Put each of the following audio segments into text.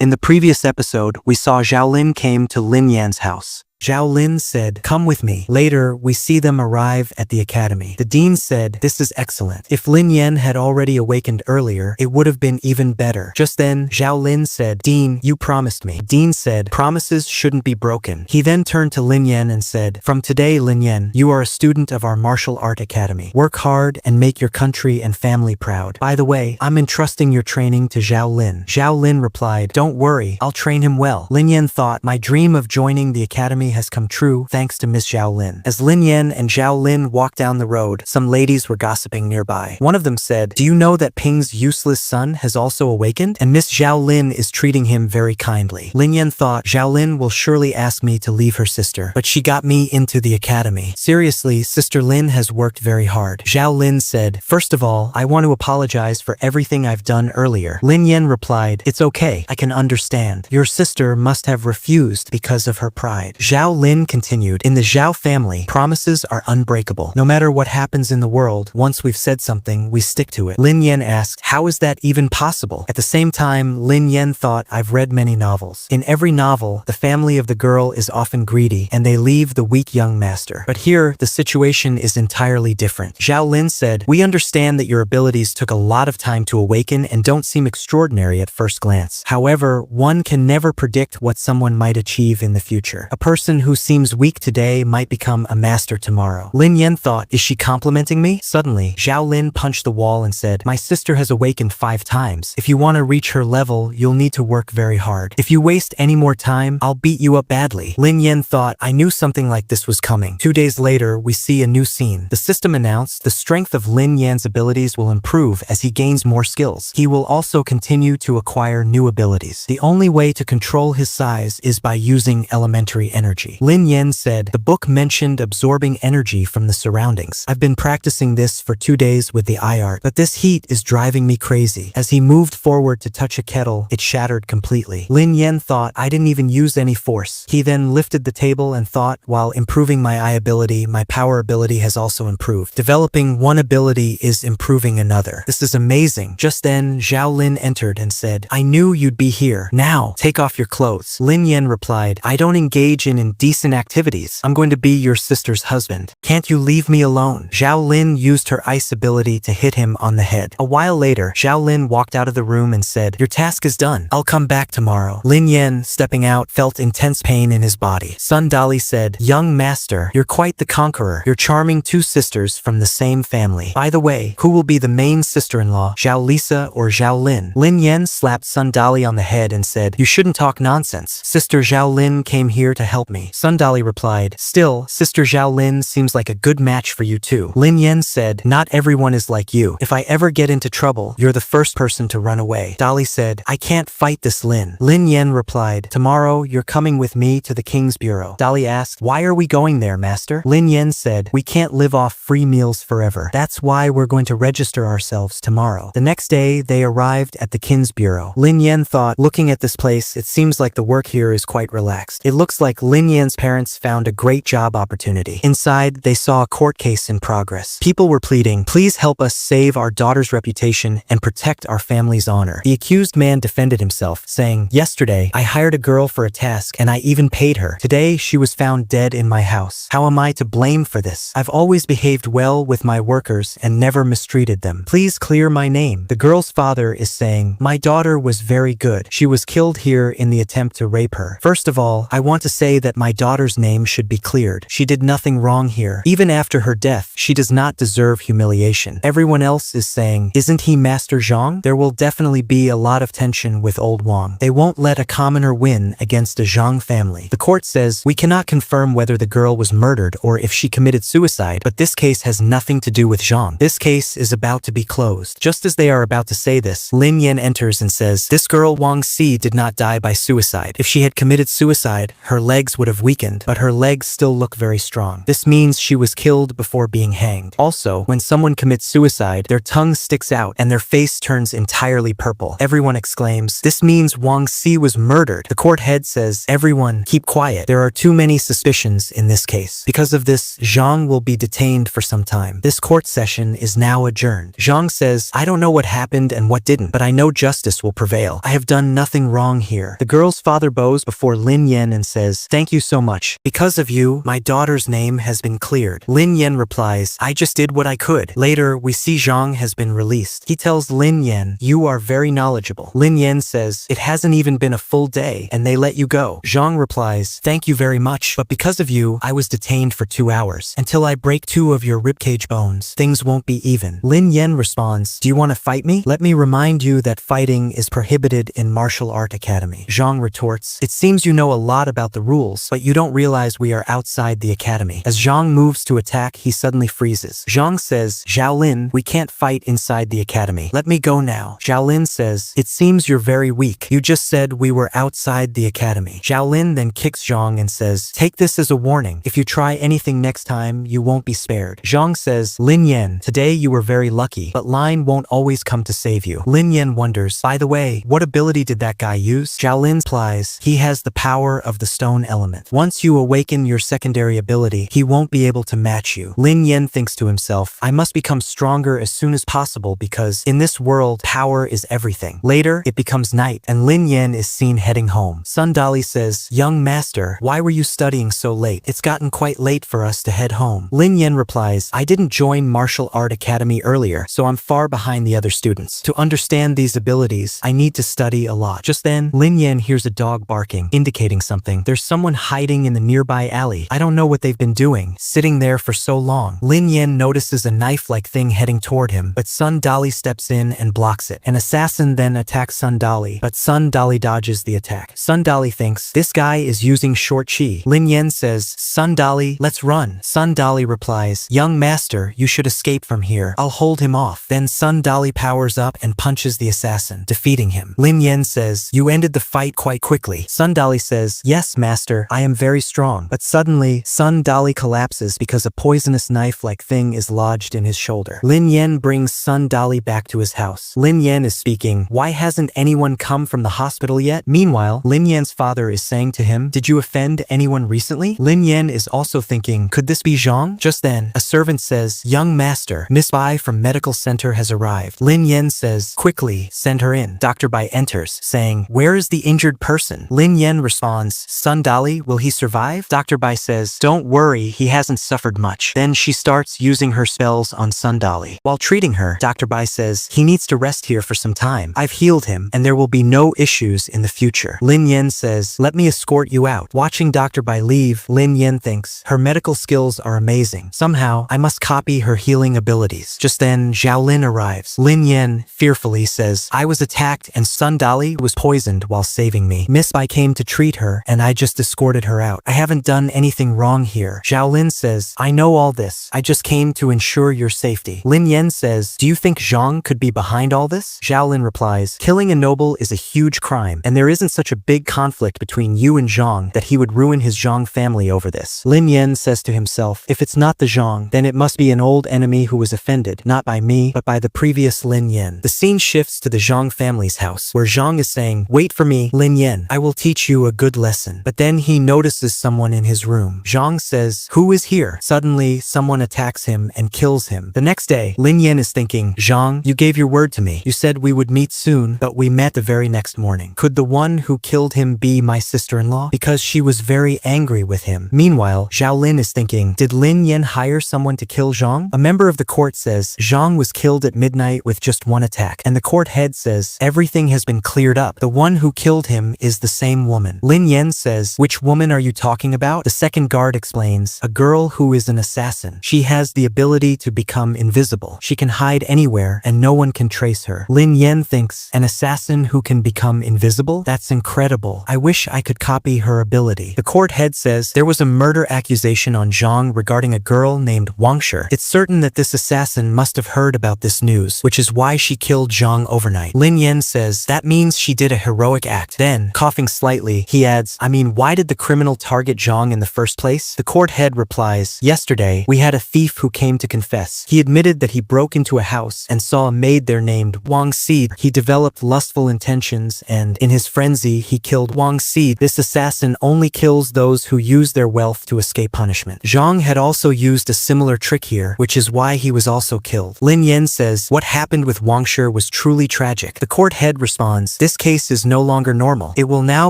In the previous episode, we saw Xiaolin came to Lin Yan's house. Xiaolin said, "Come with me." Later, we see them arrive at the academy. The dean said, "This is excellent. If Lin Yan had already awakened earlier, it would have been even better." Just then, Xiaolin said, "Dean, you promised me." Dean said, "Promises shouldn't be broken." He then turned to Lin Yan and said, "From today, Lin Yan, you are a student of our martial art academy. Work hard and make your country and family proud. By the way, I'm entrusting your training to Xiaolin." Xiaolin replied, "Don't worry, I'll train him well." Lin Yan thought, "My dream of joining the academy has come true thanks to Miss Xiaolin." As Lin Yan and Xiaolin walked down the road, some ladies were gossiping nearby. One of them said, "Do you know that Ping's useless son has also awakened? And Miss Xiaolin is treating him very kindly." Lin Yan thought, Xiaolin will surely ask me to leave her sister, but she got me into the academy. Seriously, Sister Lin has worked very hard. Xiaolin said, "First of all, I want to apologize for everything I've done earlier." Lin Yan replied, "It's okay, I can understand. Your sister must have refused because of her pride." Xiaolin continued, "In the Zhao family, promises are unbreakable. No matter what happens in the world, once we've said something, we stick to it." Lin Yan asked, "How is that even possible?" At the same time, Lin Yan thought, "I've read many novels. In every novel, the family of the girl is often greedy, and they leave the weak young master. But here, the situation is entirely different." Xiaolin said, "We understand that your abilities took a lot of time to awaken and don't seem extraordinary at first glance. However, one can never predict what someone might achieve in the future. A person who seems weak today might become a master tomorrow." Lin Yan thought, "Is she complimenting me?" Suddenly, Xiaolin punched the wall and said, "My sister has awakened 5 times. If you want to reach her level, you'll need to work very hard. If you waste any more time, I'll beat you up badly." Lin Yan thought, "I knew something like this was coming." 2 days later, we see a new scene. The system announced the strength of Lin Yan's abilities will improve as he gains more skills. He will also continue to acquire new abilities. The only way to control his size is by using elementary energy. Lin Yan said, "The book mentioned absorbing energy from the surroundings. I've been practicing this for 2 days with the eye art, but this heat is driving me crazy." As he moved forward to touch a kettle, it shattered completely. Lin Yan thought, "I didn't even use any force." He then lifted the table and thought, while improving my eye ability, my power ability has also improved. Developing one ability is improving another. This is amazing. Just then, Xiaolin entered and said, "I knew you'd be here. Now, take off your clothes." Lin Yan replied, "I don't engage in indecent activities. I'm going to be your sister's husband. Can't you leave me alone?" Xiaolin used her ice ability to hit him on the head. A while later, Xiaolin walked out of the room and said, "Your task is done. I'll come back tomorrow." Lin Yan, stepping out, felt intense pain in his body. Sun Dali said, "Young master, you're quite the conqueror. You're charming 2 sisters from the same family. By the way, who will be the main sister-in-law, Zhao Lisa or Zhao Lin?" Lin Yan slapped Sun Dali on the head and said, "You shouldn't talk nonsense. Sister Zhao Lin came here to help me." Sun Dali replied, "Still, Sister Zhao Lin seems like a good match for you too." Lin Yan said, "Not everyone is like you. If I ever get into trouble, you're the first person to run away." Dali said, "I can't fight this Lin." Lin Yan replied, "Tomorrow, you're coming with me to the king's bureau." Dali asked, "Why are we going there, master?" Lin Yan said, "We can't live off free meals forever. That's why we're going to register ourselves tomorrow." The next day, they arrived at the king's bureau. Lin Yan thought, looking at this place, it seems like the work here is quite relaxed. It looks like Lin Yan's parents found a great job opportunity. Inside, they saw a court case in progress. People were pleading, "Please help us save our daughter's reputation and protect our family's honor." The accused man defended himself, saying, "Yesterday, I hired a girl for a task and I even paid her. Today, she was found dead in my house. How am I to blame for this? I've always behaved well with my workers and never mistreated them. Please clear my name." The girl's father is saying, "My daughter was very good. She was killed here in the attempt to rape her. First of all, I want to say that my daughter's name should be cleared. She did nothing wrong here. Even after her death, she does not deserve humiliation." Everyone else is saying, "Isn't he Master Zhang?" There will definitely be a lot of tension with Old Wang. They won't let a commoner win against a Zhang family. The court says, "We cannot confirm whether the girl was murdered or if she committed suicide, but this case has nothing to do with Zhang. This case is about to be closed." Just as they are about to say this, Lin Yan enters and says, "This girl Wang Si did not die by suicide. If she had committed suicide, her legs would have weakened, but her legs still look very strong. This means she was killed before being hanged. Also, when someone commits suicide, their tongue sticks out and their face turns entirely purple. Everyone exclaims, "This means Wang Si was murdered." The court head says, "Everyone, keep quiet. There are too many suspicions in this case." Because of this, Zhang will be detained for some time. This court session is now adjourned. Zhang says, "I don't know what happened and what didn't, but I know justice will prevail. I have done nothing wrong here." The girl's father bows before Lin Yan and says, "Thank you so much. Because of you, my daughter's name has been cleared." Lin Yan replies, "I just did what I could." Later, we see Zhang has been released. He tells Lin Yan, "You are very knowledgeable." Lin Yan says, "It hasn't even been a full day, and they let you go." Zhang replies, "Thank you very much, but because of you, I was detained for 2 hours. Until I break 2 of your ribcage bones, things won't be even." Lin Yan responds, "Do you want to fight me? Let me remind you that fighting is prohibited in Martial Art Academy." Zhang retorts, "It seems you know a lot about the rules, but you don't realize we are outside the academy." As Zhang moves to attack, he suddenly freezes. Zhang says, "Xiaolin, we can't fight inside the academy. Let me go now." Xiaolin says, "It seems you're very weak. You just said we were outside the academy." Xiaolin then kicks Zhang and says, "Take this as a warning. If you try anything next time, you won't be spared." Zhang says, "Lin Yan, today you were very lucky, but line won't always come to save you." Lin Yan wonders, "By the way, what ability did that guy use?" Xiaolin replies, "He has the power of the stone element. Once you awaken your secondary ability, he won't be able to match you." Lin Yan thinks to himself, "I must become stronger as soon as possible because in this world, power is everything." Later, it becomes night, and Lin Yan is seen heading home. Sun Dali says, "Young master, why were you studying so late? It's gotten quite late for us to head home." Lin Yan replies, "I didn't join Martial Art Academy earlier, so I'm far behind the other students. To understand these abilities, I need to study a lot." Just then, Lin Yan hears a dog barking, indicating something. There's someone hiding in the nearby alley. I don't know what they've been doing, sitting there for so long. Lin Yan notices a knife-like thing heading toward him, but Sun Dali steps in and blocks it. An assassin then attacks Sun Dali, but Sun Dali dodges the attack. Sun Dali thinks, "This guy is using short chi." Lin Yan says, "Sun Dali, let's run." Sun Dali replies, "Young master, you should escape from here. I'll hold him off." Then Sun Dali powers up and punches the assassin, defeating him. Lin Yan says, "You ended the fight quite quickly." Sun Dali says, "Yes, master, I am very strong." But suddenly, Sun Dali collapses because a poisonous knife-like thing is lodged in his shoulder. Lin Yan brings Sun Dali back to his house. Lin Yan is speaking, "Why hasn't anyone come from the hospital yet?" Meanwhile, Lin Yan's father is saying to him, "Did you offend anyone recently?" Lin Yan is also thinking, "Could this be Zhang?" Just then, a servant says, "Young master, Miss Bai from medical center has arrived." Lin Yan says, "Quickly, send her in." Dr. Bai enters, saying, "Where is the injured person?" Lin Yan responds, "Sun Dali, will he survive?" Dr. Bai says, "Don't worry, he hasn't suffered much." Then she starts using her spells on Sun Dali. While treating her, Dr. Bai says, "He needs to rest here for some time. I've healed him, and there will be no issues in the future." Lin Yan says, "Let me escort you out." Watching Dr. Bai leave, Lin Yan thinks, her medical skills are amazing. Somehow, I must copy her healing abilities. Just then, Xiaolin arrives. Lin Yan fearfully says, "I was attacked and Sun Dali was poisoned while saving me. Miss Bai came to treat her, and I just escorted her out. I haven't done anything wrong here." Xiaolin says, "I know all this. I just came to ensure your safety." Lin Yan says, "Do you think Zhang could be behind all this?" Xiaolin replies, "Killing a noble is a huge crime, and there isn't such a big conflict between you and Zhang that he would ruin his Zhang family over this." Lin Yan says to himself, "If it's not the Zhang, then it must be an old enemy who was offended, not by me, but by the previous Lin Yan." The scene shifts to the Zhang family's house, where Zhang is saying, "Wait for me, Lin Yan. I will teach you a good lesson." But then he notices someone in his room. Zhang says, "Who is here?" Suddenly, someone attacks him and kills him. The next day, Lin Yan is thinking, "Zhang, you gave your word to me. You said we would meet soon, but we met the very next morning. Could the one who killed him be my sister-in-law? Because she was very angry with him." Meanwhile, Xiaolin is thinking, did Lin Yan hire someone to kill Zhang? A member of the court says, Zhang was killed at midnight with just one attack. And the court head says, everything has been cleared up. The one who killed him is the same woman. Lin Yan says, which woman are you talking about? The second guard explains, a girl who is an assassin. She has the ability to become invisible. She can hide anywhere and no one can trace her. Lin Yan thinks, an assassin who can become invisible? That's incredible. I wish I could copy her ability. The court head says, there was a murder accusation on Zhang regarding a girl named Wang Shi. It's certain that this assassin must have heard about this news, which is why she killed Zhang overnight. Lin Yan says, that means she did a heroic act. Then, coughing slightly, he adds, I mean, why did the criminal target Zhang in the first place? The court head replies, yesterday, we had a thief who came to confess. He admitted that he broke into a house and saw a maid there named Wang Si. He developed lustful intentions and, in his frenzy, he killed Wang Si. This assassin only kills those who use their wealth to escape punishment. Zhang had also used a similar trick here, which is why he was also killed. Lin Yan says, what happened with Wang Shi was truly tragic. The court head responds, this case is no longer normal. It will now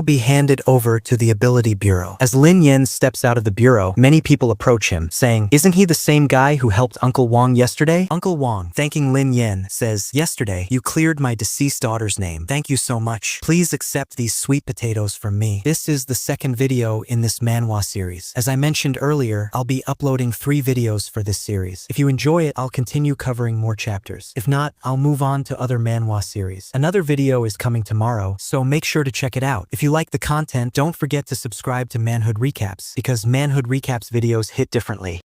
be handed over to the Ability Bureau. As Lin Yan steps out of the bureau, many people approach him, saying, isn't he the same guy who helped Uncle Wang yesterday? Uncle Wang, thanking Lin Yan, says, yesterday, you cleared my deceased daughter's name. Thank you so much. Please accept these sweet potatoes from me. This is the second video in this manhwa series. As I mentioned earlier, I'll be uploading 3 videos for this series. If you enjoy it, I'll continue covering more chapters. If not, I'll move on to other manhwa series. Another video is coming tomorrow, so make sure to check it out. If you like the content, don't forget to subscribe to Manhwa Recaps, because Manhwa Recaps videos hit differently.